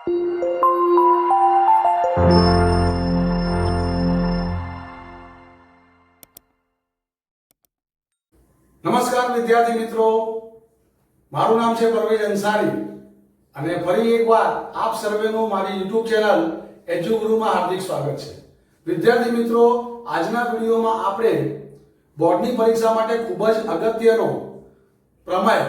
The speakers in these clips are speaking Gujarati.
નમસ્કાર વિદ્યાર્થી મિત્રો, મારું નામ છે પરવેઝ અંસારી અને ફરી એકવાર આપ સર્વેનું મારી YouTube ચેનલ એજ્યુગુરુમાં હાર્દિક સ્વાગત છે। વિદ્યાર્થી મિત્રો, આજના વિડીયોમાં આપણે બોર્ડની પરીક્ષા માટે ખૂબ જ અગત્યનો પ્રમેય,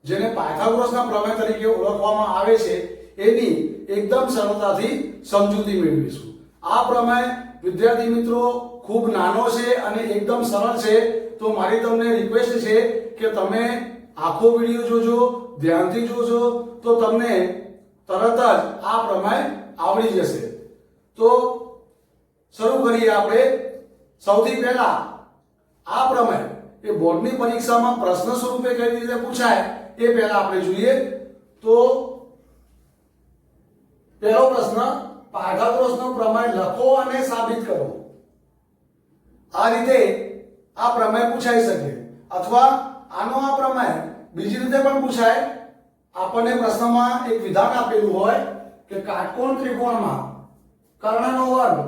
જેને પાયથાગોરસના પ્રમેય તરીકે ઓળખવામાં આવે છે, એની એકદમ સરળતાથી સમજૂતી મેળવીશું। આ પ્રમેય વિદ્યાર્થી મિત્રો ખૂબ નાનો છે અને એકદમ સરળ છે, તો મારી તમને રિક્વેસ્ટ છે કે તમે આખો વિડિયો જોજો, ધ્યાનથી જોજો, તો તમને તરત જ આ પ્રમેય આવડી જશે। તો શરૂ કરીએ આપણે। સૌથી પહેલા આ પ્રમેય એ બોર્ડની પરીક્ષામાં પ્રશ્ન સ્વરૂપે કઈ રીતે પૂછાય એ પહેલા આપણે જોઈએ। તો પહેલો પ્રશ્ન, પાયથાગોરસનો પ્રમેય લખો અને સાબિત કરો। આ રીતે આ પ્રમેય પૂછાઈ શકે, અથવા આનો આ પ્રમેય બીજી રીતે પણ પૂછાય। આપણને પ્રશ્નમાં એક વિધાન આપેલું હોય કે કાટકોણ ત્રિકોણમાં કર્ણનો વર્ગ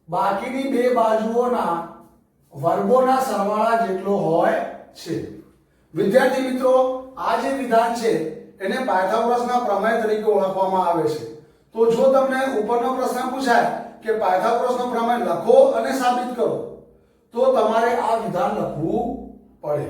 બાકીની બે બાજુઓના વર્ગોના સરવાળા જેટલો હોય છે। વિદ્યાર્થી મિત્રો, આ જે વિધાન છે એને પાયથાગોરસના પ્રમેય તરીકે ઓળખવામાં આવે છે। તો જો તમને ઉપરનો પ્રશ્ન પૂછાય કે પાયથાગોરસનો પ્રમેય લખો અને સાબિત કરો, તો તમારે આ વિધાન લખવું પડે।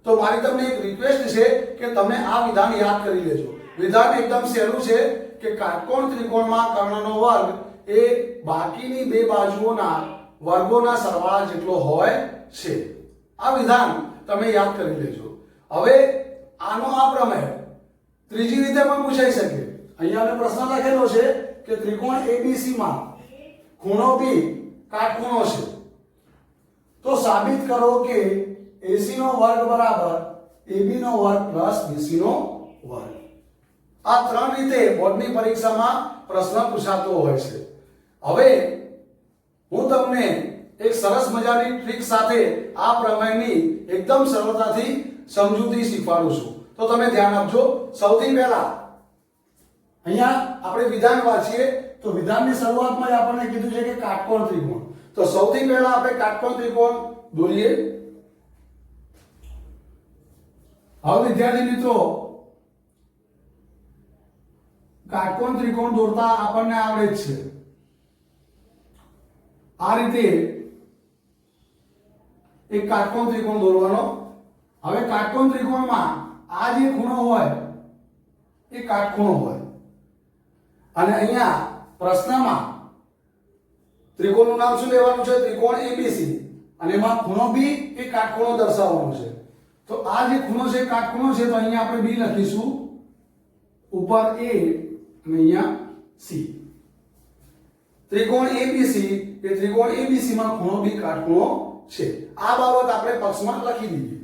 તો મારી તમને એક રિક્વેસ્ટ છે કે તમે આ વિધાન યાદ કરી લેજો। વિધાન એકદમ સહેલું છે કે કાટકોણ ત્રિકોણમાં કર્ણનો વર્ગ એ બાકીની બે બાજુઓના વર્ગોના સરવાળા જેટલો હોય છે। આ વિધાન તમે યાદ કરી લેજો। હવે આનો આ પ્રમેય ત્રીજી રીતે પણ પૂછાઈ શકે। અહીંયા મેં પ્રશ્ન લખેલો છે કે ત્રિકોણ ABC માં ખૂણો B કાટખૂણો છે, તો સાબિત કરો કે AC નો વર્ગ બરાબર AB નો વર્ગ પ્લસ BC નો વર્ગ। આ ત્રણ રીતે બોર્ડની પરીક્ષામાં પ્રશ્ન પૂછાતો હોય છે। હવે હું તમને એક સરસ મજાની ટ્રીક સાથે આ પ્રમેયની એકદમ સરળતાથી સમજૂતી શીખવાડું છું। તો તમે ધ્યાન આપજો। સૌથી પહેલા અહીંયા આપણે વિધાન વાંચીએ, તો વિધાનની શરૂઆતમાં જ આપણને કીધું છે કે કાટકોણ ત્રિકોણ। તો સૌથી પહેલા આપણે કાટકોણ ત્રિકોણ દોરીએ। હવે વિદ્યાર્થી મિત્રો, કાટકોણ ત્રિકોણ દોરતા આપણને આવડે જ છે। આ રીતે એક કાટકોણ ત્રિકોણ દોરવાનો। હવે કાટકોણ ત્રિકોણમાં આ જે ખૂણો હોય એ કાટખૂણો હોય, અને અહીંયા પ્રશ્નમાં ત્રિકોણનું નામ શું લેવાનું છે? ત્રિકોણ ABC, અને એમાં ખૂણો B એ કાટખૂણો દર્શાવવાનો છે। તો આ જે ખૂણો છે કાટખૂણો છે, તો અહીંયા આપણે B લખીશું, ઉપર A અને અહીંયા C। ત્રિકોણ ABC એ ત્રિકોણ ABC માં ખૂણો B કાટખૂણો છે। આ બાબત આપણે પક્ષમાં લખી દીધી।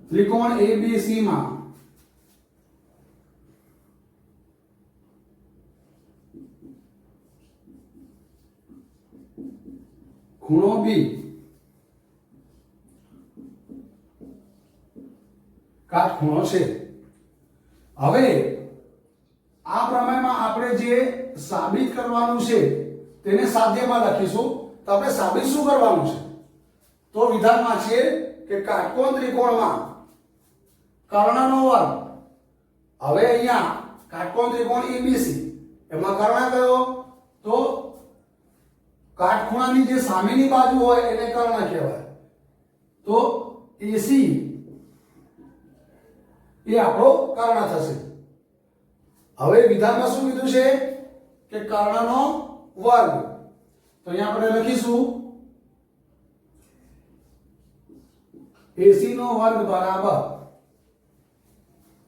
ત્રિકોણ ABC માં ખૂણો B કાટખૂણો છે। હવે આ પ્રમેયમાં આપણે જે સાબિત કરવાનું છે તેને સાધ્યમાં લખીશું। તો આપણે સાબિત શું કરવાનું છે? તો વિધાનમાં છે કે કાટકોણ ત્રિકોણમાં કર્ણનો વર્ગ। હવે અહીંયા કાટકોણ ત્રિકોણ ABC, એમાં કર્ણ કયો? તો કાટખૂણાની જે સામેની બાજુ હોય એને કર્ણ કહેવાય। તો AC એ આપણો કર્ણ થશે। હવે વિધાનમાં શું કીધું છે કે કર્ણનો વર્ગ, તો અહીંયા આપણે લખીશું AC નો વર્ગ બરાબર,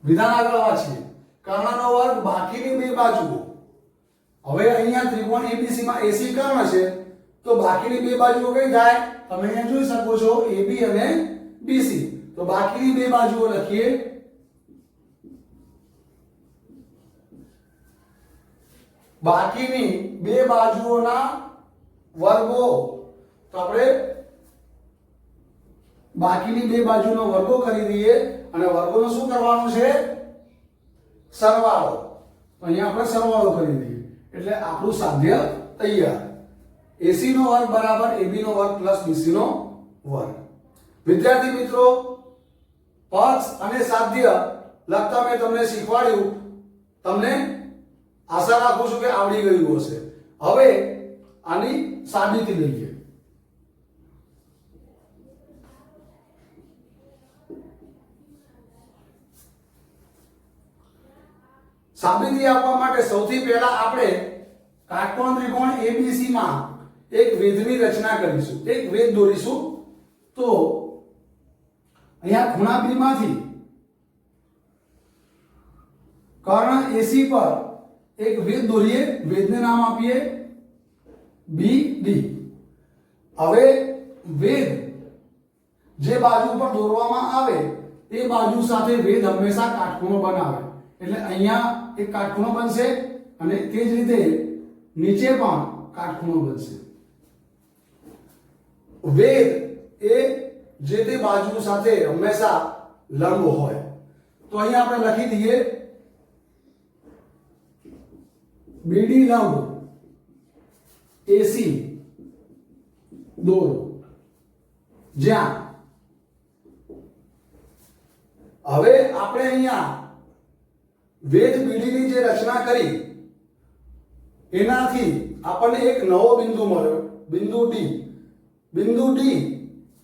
વિધાન આગળ વાંચીએ, કર્ણનો વર્ગ બાકીની બે બાજુઓ। હવે અહીંયા ત્રિકોણ ABC માં AC કર્ણ છે, તો બાકીની બે બાજુઓ કઈ થાય? તમે અહીંયા જોઈ શકો છો, AB અને BC। તો બાકીની બે બાજુઓ લખીએ, બાકીની બે બાજુઓના વર્ગો, તો આપણે બાકીની બે બાજુનો વર્ગો કરી દઈએ અને વર્ગોનો શું કરવાનું છે? સરવાળો. તો અહીંયા આપણે સરવાળો કરી દઈએ એટલે આપણું સાધ્ય તૈયાર. AC નો વર્ગ બરાબર AB નો વર્ગ પ્લસ BC નો વર્ગ. વિદ્યાર્થી મિત્રો, પક્ષ અને સાધ્ય લગતા મેં તમને શીખવાડ્યું. તમને આશા રાખું છું કે આવડી ગયું હશે. હવે આની સાબિતી લઈએ. સાબિતી આપવા માટે સૌથી પહેલા આપણે કાટકોણ ત્રિકોણ ABC માં એક વેધની રચના કરીશું, એક વેધ દોરીશું. તો અહીંયા ખૂણા B માંથી કર્ણ AC પર એક વેધ દોરીએ. વેધને નામ આપીએ BD. હવે વેધ જે બાજુ પર દોરવામાં આવે તે બાજુ સાથે વેધ હંમેશા કાટખૂણો બનાવે. એટલે અહીંયા એક કાટખૂણો બનશે અને તે જ રીતે નીચે પણ કાટખૂણો બનશે. વેધ એ જે તે બાજુ સાથે હંમેશા લંબ હોય. તો અહીંયા આપણે લખી દઈએ BD લંબ AC દોરો. જ્યાં હવે આપણે અહીંયા વેધ BD ની જે રચના કરી એનાથી આપણને એક નવો બિંદુ મળ્યો, બિંદુ D. બિંદુ D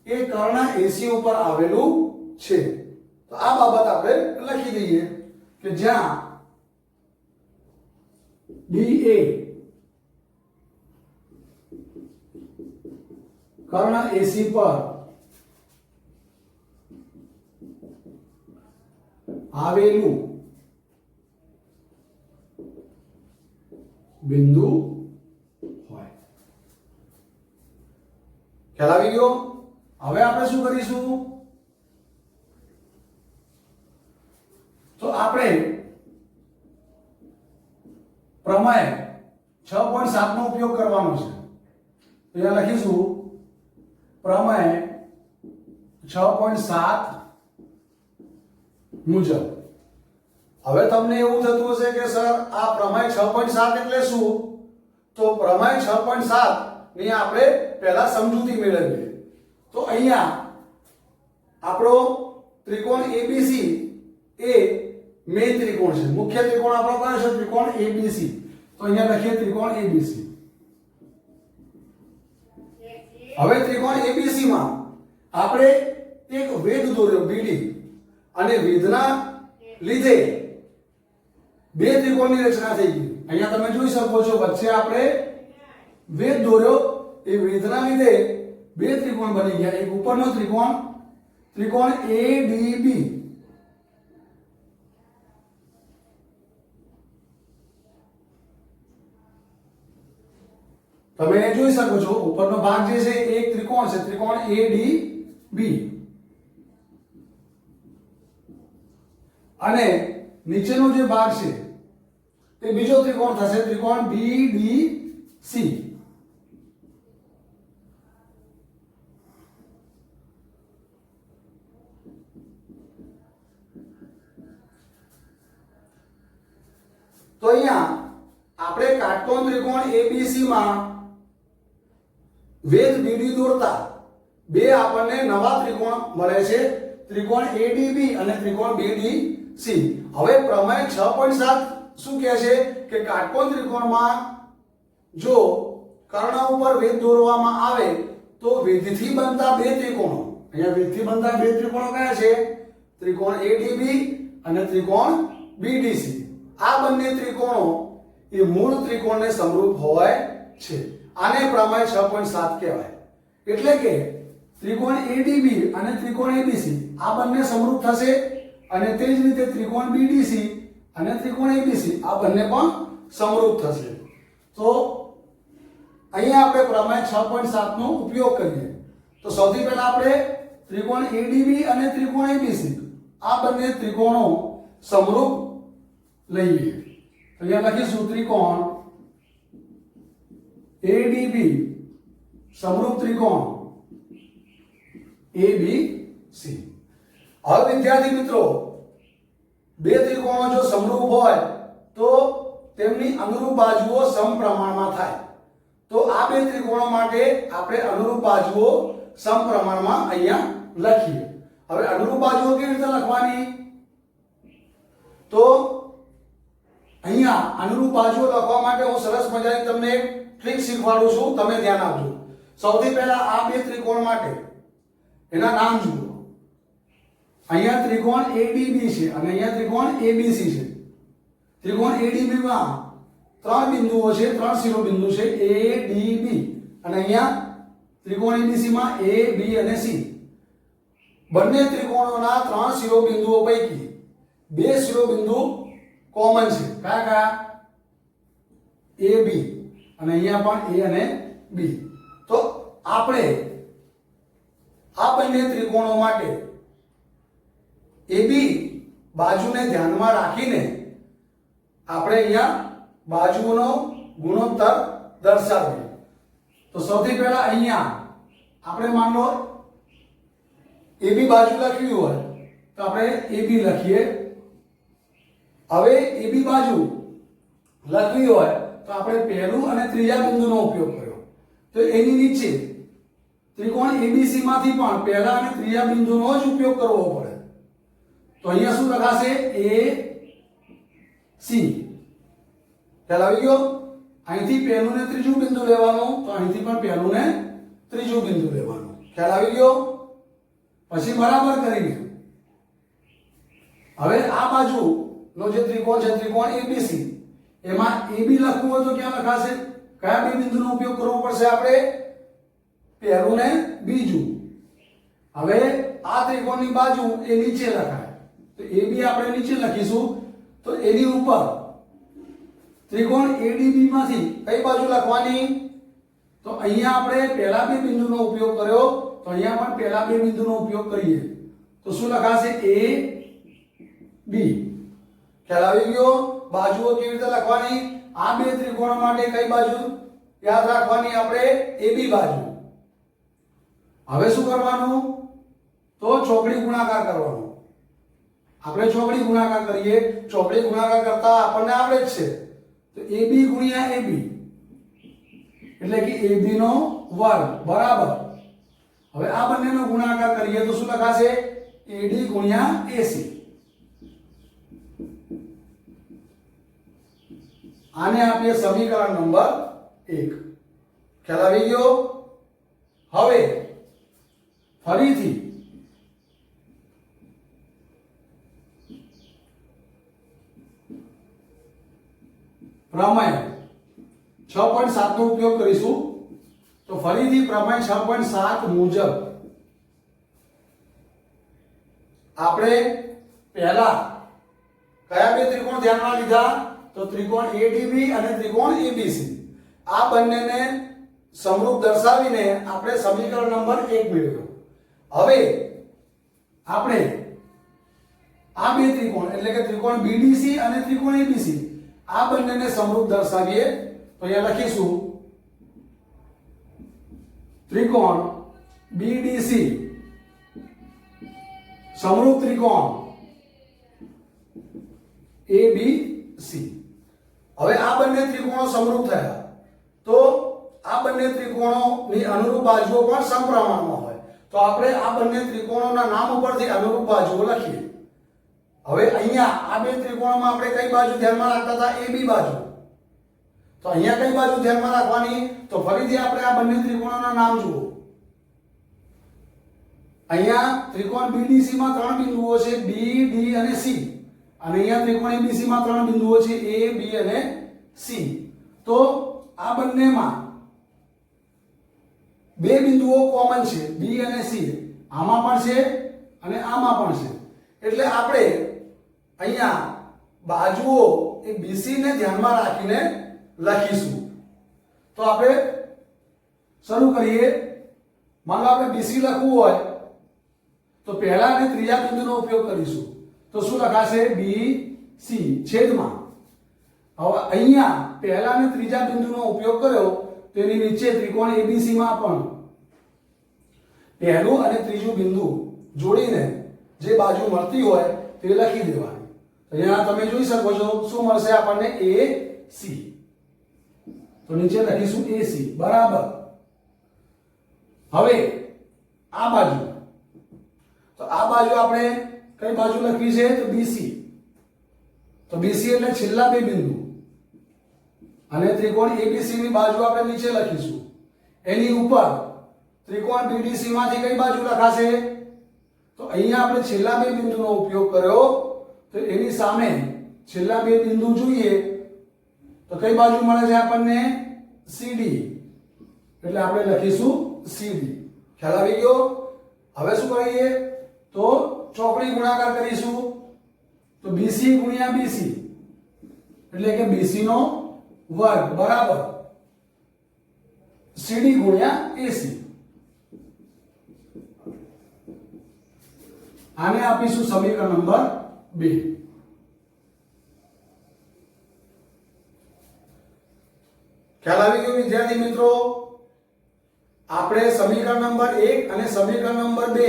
એ કર્ણ AC ઉપર આવેલું છે. તો આ બાબત આપણે લખી દઈએ કે જ્યાં DA કર્ણ AC પર આવેલું બિંદુ હોય. ખ્યાલ આવી ગયો? હવે આપણે શું કરીશું? તો આપણે પ્રમેય 6.7 નો ઉપયોગ કરવાનો છે. તો અહીંયા લખીશું પ્રમેય 6.7 મુજબ. હવે તમને એવું થતું હશે કે સર આ પ્રમેય 6.7 એટલે શું? તો પ્રમેય 6.7 ની આપણે પહેલા સમજૂતી મેળવીએ. તો અહીંયા આપણો ત્રિકોણ ABC એ મેઇન ત્રિકોણ છે. મુખ્ય ત્રિકોણ આપણો કયો છે? ત્રિકોણ ABC. તો અહીંયા લખીએ ત્રિકોણ ABC. હવે ત્રિકોણ ABC માં આપણે એક વેધ દોર્યો BD અને વેધના લીધે બે ત્રિકોણની રચના થઈ ગઈ. અહીંયા તમે જોઈ શકો છો વચ્ચે આપણે વેધ દોર્યો, એ વેધના લીધે બે ત્રિકોણ બની ગયા. એક ઉપરનો ત્રિકોણ, ત્રિકોણ ADB, તમે જોઈ શકો છો ઉપરનો ભાગ જે છે એક ત્રિકોણ છે, ત્રિકોણ ADB, અને નીચેનો જે ભાગ છે તે બીજો ત્રિકોણ થશે, ત્રિકોણ BDC. તો અહીંયા આપણે કાટકોણ ત્રિકોણ ABC માં વેધ BD દોરતા બે આપણને નવા ત્રિકોણ મળે છે, ત્રિકોણ ADB અને ત્રિકોણ BDC. હવે પ્રમેય 6.7 શું કહે છે કે કાટકોણ ત્રિકોણમાં જો કર્ણ ઉપર વેધ દોરવામાં આવે તો વેધથી બનતા બે ત્રિકોણો, અહીંયા વેધથી બનતા બે ત્રિકોણો કયા છે? ત્રિકોણ ADB અને ત્રિકોણ BDC. આ બંને ત્રિકોણો એ મૂળ ત્રિકોણને સમરૂપ હોય છે. આને પ્રમેય 6.7 કહેવાય. એટલે કે ત્રિકોણ ADB અને ત્રિકોણ ABC આ બંને સમરૂપ થશે અને તે જ રીતે ત્રિકોણ BDC અને ત્રિકોણ ABC આ બંને પણ સમરૂપ થશે. તો અહીંયા આપણે પ્રમેય 6.7 નો ઉપયોગ કરીએ. તો સૌથી પહેલા આપણે ત્રિકોણ ADB અને ત્રિકોણ ABC આ બંને ત્રિકોણો સમરૂપ લઈએ. તો અહીંયા લખીશું ત્રિકોણ ADB સમરૂપ ત્રિકોણ ABC. હવે વિદ્યાર્થી મિત્રો, બે ત્રિકોણો જો સમરૂપ હોય તો તેમની અનુરૂપ બાજુઓ સમપ્રમાણમાં થાય. તો આ બે ત્રિકોણો માટે આપણે અનુરૂપ બાજુઓ સમપ્રમાણમાં અહીંયા લખીએ. હવે અનુરૂપ બાજુઓ કેવી રીતે લખવાની? તો અહીંયા અનુરૂપ બાજુઓ લખવા માટે હું સરસ મજાની તમને એક ટ્રીક શીખવાડું છું, તમે ધ્યાન આપજો. સૌથી પહેલા આ બે ત્રિકોણ માટે એના નામ જુઓ. અહીંયા ત્રિકોણ ADB છે અને અહીંયા ત્રિકોણ ABC છે. ત્રિકોણ ADB માં ત્રણ બિંદુઓ છે, ત્રણ શિરોબિંદુ છે ADB, અને અહીંયા ત્રિકોણ ABC માં A, B અને C. બંને ત્રિકોણોના ત્રણ શિરોબિંદુઓ પૈકી બે શિરોબિંદુ કોમન છે. કયા કયા? AB, અને અહીંયા પણ A અને B. તો આપણે આ બંને ત્રિકોણો માટે AB બાજુને ધ્યાનમાં રાખીને આપણે અહીંયા બાજુઓનો ગુણોત્તર દર્શાવીએ. તો સૌથી પહેલા અહીંયા આપણે માન લો AB બાજુ લખવી હોય તો આપણે AB લખીએ. હવે AB બાજુ લખવી હોય તો આપણે પહેલું અને ત્રીજા બિંદુનો ઉપયોગ કર્યો. તો એની નીચે ત્રિકોણ ABC માંથી પણ પહેલા અને ત્રીજા બિંદુનો જ ઉપયોગ કરવો પડે. તો અહીંયા શું લખાશે? AC. ખ્યાલ આવી ગયો? અહીંથી પહેલું ને ત્રીજું બિંદુ લેવાનું, તો અહીંથી પણ પહેલું ને ત્રીજું બિંદુ લેવાનું. ખ્યાલ આવી ગયો? પછી બરાબર કરીને હવે આ બાજુનો જે ત્રિકોણ છે ત્રિકોણ ABC, એમાં AB લખવું હોય તો ક્યાં લખાશે? કયા બે બિંદુનો ઉપયોગ કરવો પડશે? આપણે પહેલું ને બીજું. હવે આ ત્રિકોણની બાજુ એ નીચે લખાય, તો AB આપણે નીચે લખીશું. તો એની ઉપર ત્રિકોણ ADB માંથી કઈ બાજુ લખવાની? તો અહીંયા આપણે પહેલા બે બિંદુનો ઉપયોગ કર્યો, તો અહીંયા પણ પહેલા બે બિંદુનો ઉપયોગ કરીએ. તો શું લખાશે? AB. ખ્યાલ આવી ગયો? બાજુઓ કેવી રીતે લખવાની? આ બે ત્રિકોણ માટે કઈ બાજુ યાદ રાખવાની? આપણે AB બાજુ. હવે શું કરવાનું? તો ચોકડી ગુણાકાર કરવાનો. આપણે ચોકડી ગુણાકાર કરીએ. ચોકડી ગુણાકાર કરતા આપણને આવડે જ છે. તો AB ગુણ્યા AB એટલે કે AB નો વર્ગ બરાબર. હવે આ બંનેનો ગુણાકાર કરીએ તો શું લખાશે? AD ગુણ્યા AC. આને આપીએ સમીકરણ નંબર 1. ખ્યાલ આવી ગયો? હવે ફરીથી પ્રમેય 6.7 નો ઉપયોગ કરીશું. તો ફરીથી પ્રમેય 6.7 મુજબ આપણે પહેલા કયા બે ત્રિકોણ ધ્યાનમાં લીધા? તો ત્રિકોણ ADB અને ત્રિકોણ ABC. આ બંનેને સમરૂપ દર્શાવીને આપણે સમીકરણ નંબર 1 મેળવ્યો. હવે આપણે આ બે ત્રિકોણ એટલે કે ત્રિકોણ BDC અને ત્રિકોણ ABC આ બંનેને સમરૂપ દર્શાવીએ. તો અહીંયા લખીશું ત્રિકોણ BDC સમરૂપ ત્રિકોણ ABC. હવે આ બંને ત્રિકોણો સમરૂપ થયા તો આ બંને ત્રિકોણોની અનુરૂપ બાજુઓ પણ સમપ્રમાણમાં હોય. તો આપણે આ બંને ત્રિકોણોના નામ ઉપરથી અનુરૂપ બાજુઓ લખીએ. હવે અહીંયા આ બે ત્રિકોણોમાં આપણે કઈ બાજુ ધ્યાનમાં રાખતા હતા? AB બાજુ. તો અહીંયા કઈ બાજુ ધ્યાનમાં રાખવાની? તો ફરીથી આપણે આ બંને ત્રિકોણોના નામ જુઓ. અહીંયા ત્રિકોણ BDC માં ત્રણ બિંદુઓ છે B, D અને C, અને અહીંયા ત્રિકોણ ABC માં ત્રણ બિંદુઓ છે A, B અને C. તો આ બંનેમાં બે બિંદુઓ કોમન છે B અને C. આમાં પણ છે અને આમાં પણ છે. એટલે આપણે અહીંયા બાજુઓ એ BC ને ધ્યાનમાં રાખીને લખીશું. તો આપણે શરૂ કરીએ. માનો આપણે BC લખવું હોય તો પહેલા અને ત્રીજા બિંદુનો ઉપયોગ કરીશું. તો શું લખાશે? BC છેદમાં. હવે અહીંયા પહેલા અને ત્રીજા બિંદુનો ઉપયોગ કર્યો તો એની નીચે ત્રિકોણ ABC માં પણ પહેલું અને ત્રીજું બિંદુ જોડીને જે બાજુ મળતી હોય તે લખી દેવાની. અહીંયા તમે જોઈ શકો છો શું મળશે આપણને AC. તો નીચે લખીશું AC બરાબર. હવે આ બાજુ, તો આ બાજુ આપણે કઈ બાજુ લખવી છે તો BC. તો BC એટલે છેલ્લા બે બિંદુ અને ત્રિકોણ ABC ની બાજુ આપણે નીચે લખીશું. એની ઉપર ત્રિકોણ BDC માંથી કઈ બાજુ લખાશે તો અહીંયા આપણે છેલ્લા બે બિંદુનો ઉપયોગ કર્યો તો એની સામે છેલ્લા બે બિંદુ જોઈએ તો કઈ બાજુ મળે છે આપણને CD. એટલે આપણે લખીશું CD. ખ્યાલ આવી ગયો? હવે શું કરીએ તો ચોકડી ગુણાકાર કરીશું. તો BC ગુણ્યા BC એટલે કે BC નો વર્ગ બરાબર CD ગુણ્યા AC. આને આપીશું સમીકરણ નંબર 2. ખ્યાલ આવી ગયો વિદ્યાર્થી મિત્રો? આપણે સમીકરણ નંબર 1 અને સમીકરણ નંબર 2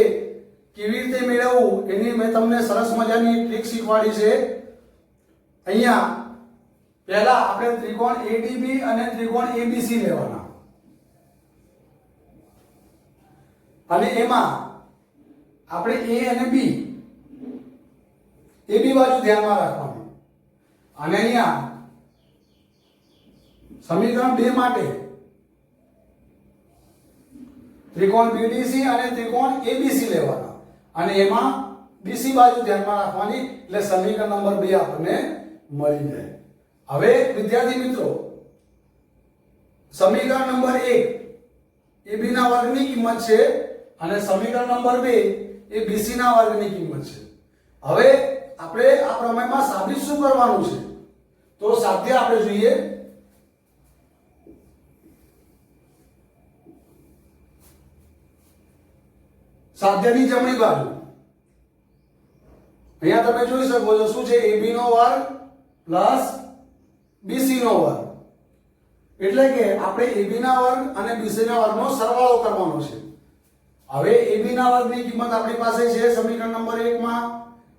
કેવી રીતે મેળવવું એની મેં તમને સરસ મજાની ટ્રીક શીખવાડી છે. અહીંયા પહેલા આપણે ત્રિકોણ ADB અને ત્રિકોણ ABC લેવાના અને એમાં આપણે A અને B એ બી બાજુ ધ્યાનમાં રાખવાની. અને અહીંયા સમીકરણ 2 માટે ત્રિકોણ BDC અને ત્રિકોણ ABC લેવાના અને એમાં BC બાજુ ધ્યાનમાં રાખવાની. એટલે સમીકરણ નંબર 2 આપણને મળી જાય. હવે વિદ્યાર્થી મિત્રો સમીકરણ નંબર 1 AB ના વર્ગની કિંમત છે અને સમીકરણ નંબર 2 એ BC ના વર્ગની કિંમત છે. હવે આપણે આ પ્રમેયમાં સાબિત શું કરવાનું છે તો સાધ્ય આપણે જોઈએ. સાધ્યની જમણી બાજુ અહીંયા તમે જોઈ શકો છો શું છે AB નો વર્ગ પ્લસ BC નો વર્ગ. એટલે કે આપણે AB ના વર્ગ અને BC ના વર્ગનો સરવાળો કરવાનો છે. હવે AB ના વર્ગની કિંમત આપણી પાસે છે સમીકરણ નંબર 1 માં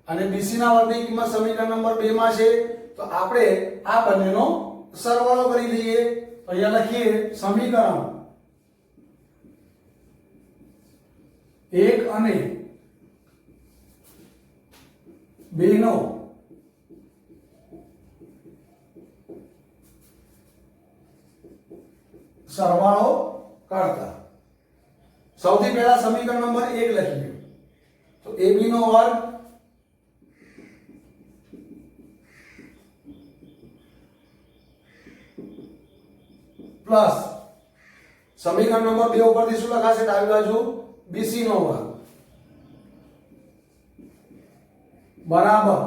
અને BC ના વર્ગની કિંમત સમીકરણ નંબર 2 માં છે. તો આપણે આ બંનેનો સરવાળો કરી દઈએ. તો અહીંયા લખીએ સમીકરણ 1 અને 2 નો સરવાળો કરતા સૌથી પહેલા સમીકરણ નંબર 1 લખીએ. તો AB નો વર્ગ પ્લસ સમીકરણ નંબર 2 ઉપરથી શું લખાશે ડાબી બાજુ BC નો વર્ગ બરાબર.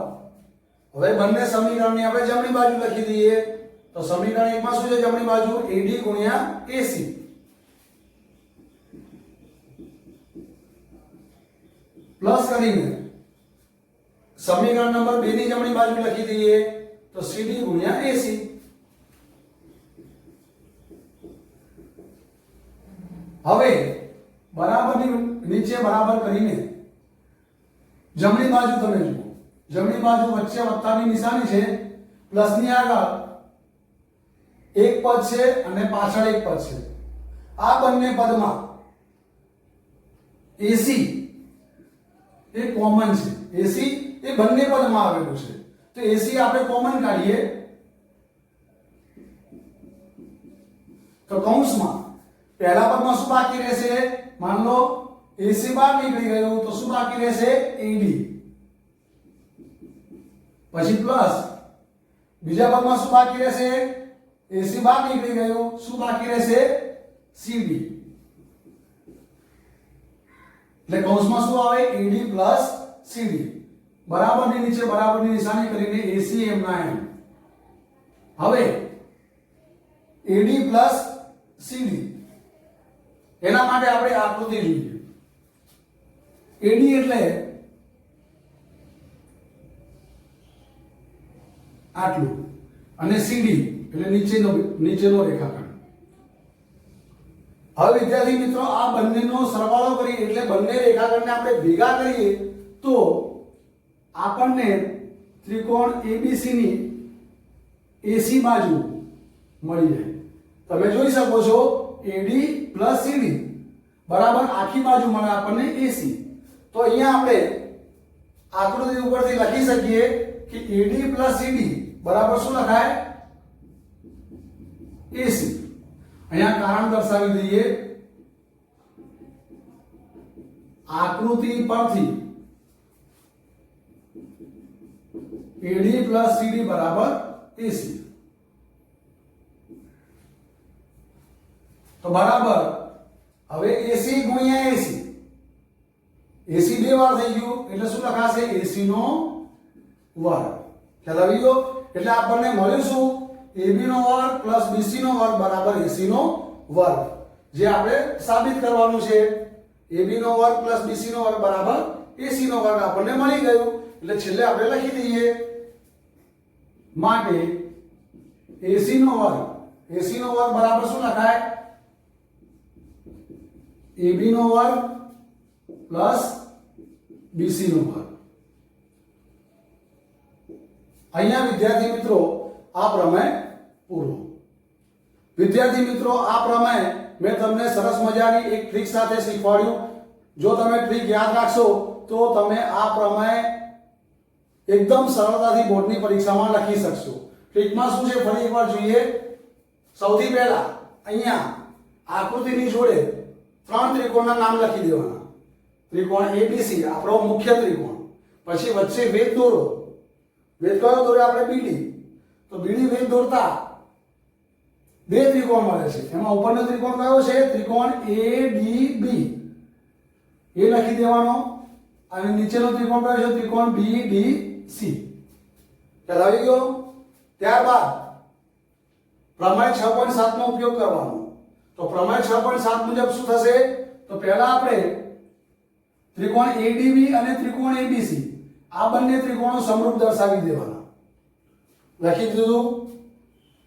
હવે બંને સમીકરણની આપણે જમણી બાજુ લખી દઈએ. તો સમીકરણ 1 માં શું છે જમણી બાજુ AD ગુણ્યા AC પ્લસ કરીને સમીકરણ નંબર 2 ની જમણી બાજુ લખી દઈએ તો CD ગુણ્યા AC. હવે બરાબરની નીચે બરાબર કરીને જમણી બાજુ તમે જુઓ. જમણી બાજુ વચ્ચે વત્તાની નિશાની છે પ્લસની આગળ એક પદ છે અને પાછળ એક પદ છે. આ બંને પદમાં AC એ કોમન છે. AC એ બંને પદમાં આવેલું છે. તો AC આપણે કોમન કાઢીએ તો કૌંસમાં પહેલા પદમાં શું બાકી રહેશે માન લો AC બહાર નીકળી ગયું તો શું બાકી રહેશે AD. પછી પ્લસ બીજા પદમાં શું બાકી રહેશે AC બહાર નીકળી ગયું શું બાકી રહેશે CD. એટલે કૌંસમાં શું આવે AD પ્લસ CD. બરાબરની નીચે બરાબરની નિશાની કરીને AC m ના m. હવે AD પ્લસ CD એના માટે આપણે આકૃતિ જોઈએ. AD એટલે આટલું અને CD એટલે નીચેનો રેખાખંડ. હવે વિદ્યાર્થી મિત્રો આ બંનેનો સરવાળો કરીએ એટલે બંને રેખાખંડને આપણે ભેગા કરીએ તો આપણને ત્રિકોણ ABC ની AC બાજુ મળી જાય. તમે જોઈ શકો છો AD + CD બરાબર આખી બાજુ મળે આપણને AC. તો અહીંયા આપણે આકૃતિ ઉપરથી લખી શકીએ કે AD + CD બરાબર શું લખાય? AC. અહીંયા કારણ દર્શાવી દઈએ. આકૃતિ પરથી AD + CD બરાબર AC. તો બરાબર હવે AC ગુણ્યા AC. AC બે વાર થઈ ગયું એટલે શું લખાશે? AC નો વર્ગ. ખ્યાલ આવી ગયો? એટલે આપણને મળ્યું શું? AB નો વર્ગ પ્લસ BC નો વર્ગ બરાબર AC નો વર્ગ. જે આપણે સાબિત કરવાનું છે. AB નો વર્ગ પ્લસ BC નો વર્ગ બરાબર AC નો વર્ગ આપણને મળી ગયું. એટલે છેલ્લે આપણે લખી દઈએ માટે AC નો વર્ગ. AC નો વર્ગ બરાબર શું લખાય? AB નો વર્ગ પ્લસ BC નો વર્ગ. અહીંયા વિદ્યાર્થી મિત્રો આ પ્રમેય પૂરો. વિદ્યાર્થી મિત્રો આ પ્રમેય મેં તમને સરસ મજાની એક ટ્રીક સાથે શીખવાડ્યું. જો તમે ટ્રીક યાદ રાખશો તો તમે આ પ્રમેય એકદમ સરળતાથી બોર્ડની પરીક્ષામાં લખી શકશો. ટ્રીકમાં શું છે ફરી એકવાર જોઈએ. સૌથી પહેલા અહીંયા આકૃતિની જોડે ત્રણ ત્રિકોણના નામ લખી દેવાના. ત્રિકોણ ABC આપણો મુખ્ય ત્રિકોણ. પછી વચ્ચે વેધ દોરો. વેધ કયો દોરે? આપણે BD. તો BD વેધ દોરતા બે ત્રિકોણ મળે છે. એમાં ઉપરનો ત્રિકોણ કયો છે? ત્રિકોણ ADB. એ લખી દેવાનો. અને નીચેનો ત્રિકોણ કયો છે? ત્રિકોણ BDC. ખ્યાલ આવી ગયો? ત્યારબાદ પ્રમેય 6.7 નો ઉપયોગ કરવાનો. તો પ્રમેય 6.7 મુજબ શું થશે? તો પહેલા આપણે ત્રિકોણ ADB અને ત્રિકોણ ABC આ બંને ત્રિકોણો સમરૂપ દર્શાવી દેવાના. લખી દીધું.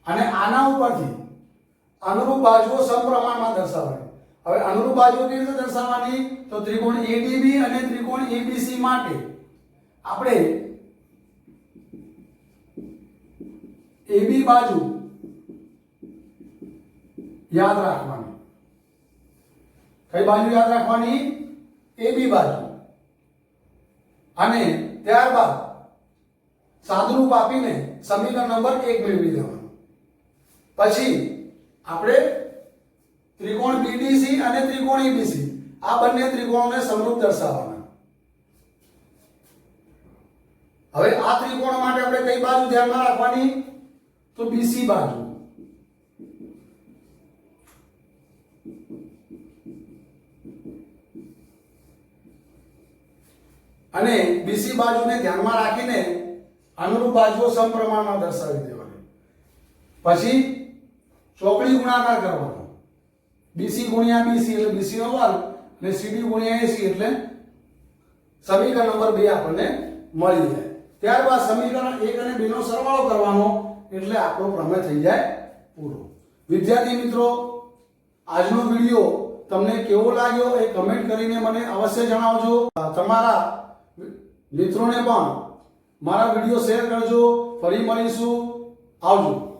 અને આના ઉપરથી અનુરૂપ બાજુઓ સમપ્રમાણમાં દર્શાવવાની. હવે અનુરૂપ બાજુઓ કેવી રીતે દર્શાવવાની? તો ત્રિકોણ ADB અને ત્રિકોણ ABC માટે આપણે AB બાજુ યાદ રાખવાની. કઈ બાજુ યાદ રાખવાની? AB બાજુ. અને ત્યારબાદ સાદુરૂપ આપીને સમીકરણ નંબર 1 મેળવી દેવાનું. પછી આપણે ત્રિકોણ BDC અને ત્રિકોણ ABC આ બંને ત્રિકોણોને સમરૂપ દર્શાવવાના. હવે આ ત્રિકોણ માટે આપણે કઈ બાજુ ધ્યાનમાં રાખવાની? તો BC બાજુ. અને BC બાજુને ધ્યાનમાં રાખીને અનુરૂપ બાજુઓ સમપ્રમાણમાં દર્શાવી દેવાની. પછી ચોકડી ગુણાકાર કરવાનો. BC ગુણ્યા BC એટલે BC નો વર્ગ અને CD ગુણ્યા AC એટલે સમીકરણ નંબર 2 આપણને મળી જાય. ત્યારબાદ સમીકરણ 1 અને 2 નો સરવાળો કરવાનો એટલે આપણો પ્રમેય થઈ જાય પૂરો. વિદ્યાર્થી મિત્રો આજનો વિડિયો તમને કેવો લાગ્યો એ કમેન્ટ કરીને મને અવશ્ય જણાવજો. તમારા મિત્રોને પણ મારા વિડિયો શેર કરજો. ફરી મળીશું. આવજો.